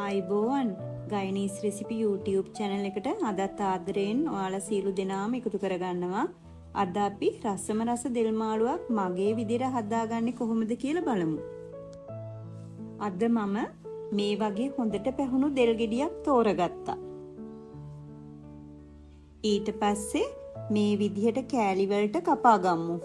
ආයිබෝවන් ගයිනීස් recipe YouTube channel එකට අදත් ආදරයෙන් ඔයාලා සියලු දෙනාම එකතු කරගන්නවා. අද අපි රසම රස දෙල් මාළුවක් මගේ විදිහට හදාගන්නේ කොහොමද කියලා බලමු. අද මම මේ වගේ හොඳට පැහුණු දෙල් ගෙඩියක් තෝරගත්තා. ඊට පස්සේ මේ විදිහට කෑලි වලට කපා ගමු.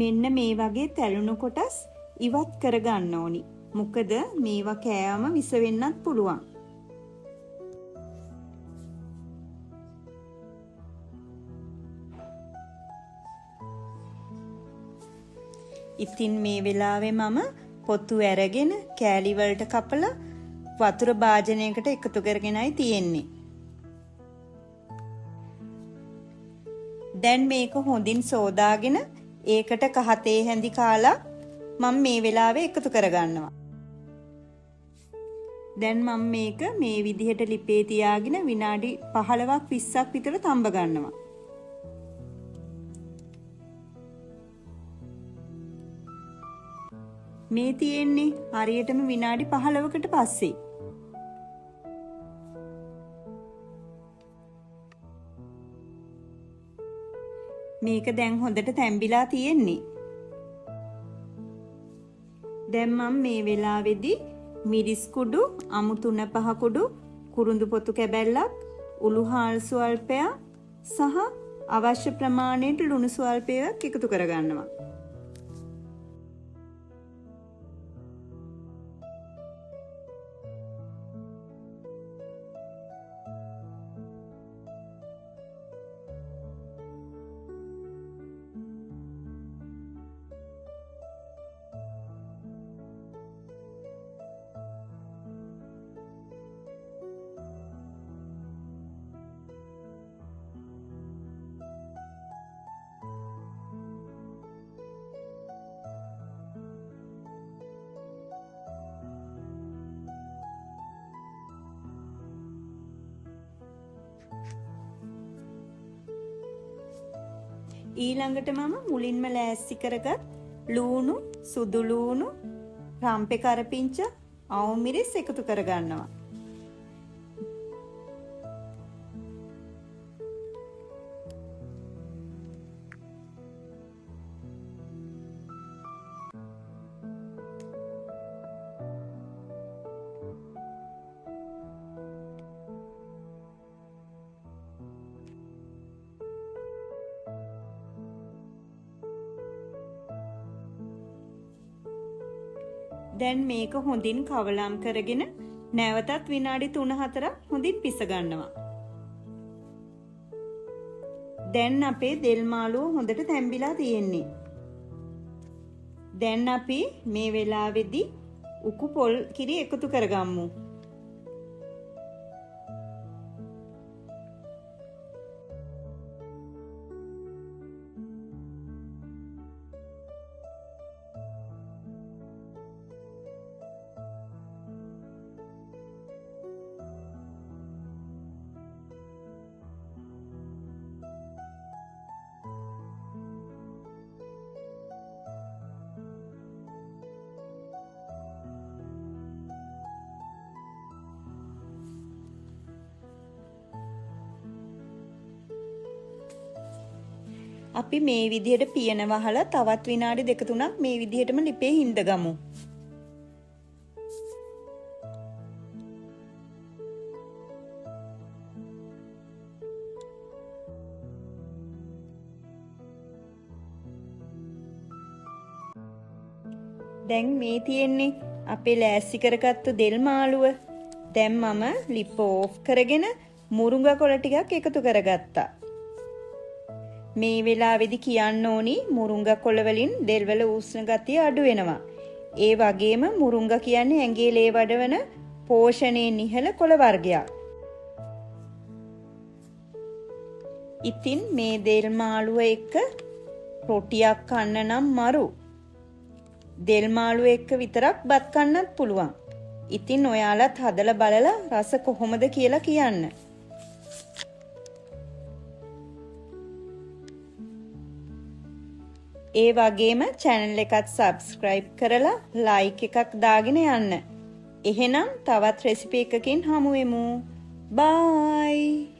මෙන්න මේ වගේ තැළුණු කොටස් ඉවත් කරගන්න ඕනි. මොකද මේවා කෑවම විස වෙන්නත් පුළුවන්. ඉතින් මේ වෙලාවේ මම පොතු ඇරගෙන කෑලි වලට කපලා වතුර භාජනයකට එකතු කරගෙනයි තියෙන්නේ. දැන් මේක හොඳින් සෝදාගෙන ඒකට කහතේ හැඳි කාලා මම මේ වෙලාවේ එකතු කරගන්නවා. දැන් මම මේක මේ විදිහට ලිපේ තියාගෙන විනාඩි 15ක් 20ක් විතර තඹ ගන්නවා. මේ තියෙන්නේ හරියටම විනාඩි 15කට පස්සේ. මේක දැන් හොඳට තැම්බිලා තියෙන්නේ. දැන් මම මේ වෙලාවේදී මිරිස් කුඩු, අමු 3-5 කුඩු, කුරුඳු පොතු කැබැල්ලක්, උළු හාල් ස්වල්පයක් සහ අවශ්‍ය ප්‍රමාණයට ලුණු ස්වල්පයක් එකතු කරගන්නවා. ඊළඟට මම මුලින්ම ලෑස්ති කරගත් ලූණු, සුදු ලූණු, රම්පේ කරපිංච, අවු මිරිස් එකතු කරගන්නවා. දැන් මේක හොඳින් කවලම් කරගෙන නැවතත් විනාඩි 3-4ක් හොඳින් පිස ගන්නවා. දැන් අපේ දෙල් මාළුව හොඳට තැම්බිලා තියෙන්නේ. දැන් අපි මේ වෙලාවේදී උකු පොල් කිරි එකතු කරගමු. අපි මේ විදිහට පියන වහලා තවත් විනාඩි 2-3ක් මේ විදිහටම ලිපේ හිඳගමු. දැන් මේ තියෙන්නේ අපේ ලෑස්ති කරගත්තු දෙල් මාළුව. දැන් මම ලිප ඕෆ් කරගෙන මුරුංගා කොළ ටිකක් එකතු කරගත්තා. මේ වෙලාවේදී කියන්න ඕනි මුරුංගා කොළ වලින් දෙල් වල උෂ්ණ ගතිය අඩු වෙනවා. ඒ වගේම මුරුංගා කියන්නේ ඇඟේ ලේ වඩවන පෝෂණයෙන් ඉහළ කොළ වර්ගයක්. ඉතින් මේ දෙල් මාළුව එක්ක රොටියක් කන්න නම් මරු. දෙල් මාළු එක්ක විතරක් බත් කන්නත් පුළුවන්. ඉතින් ඔයාලත් හදලා බලලා රස කොහොමද කියලා කියන්න. ඒ වගේම channel එකත් subscribe කරලා like එකක් දාගෙන යන්න. එහෙනම් තවත් රෙසිපි එකකින් හමු වෙමු. Bye.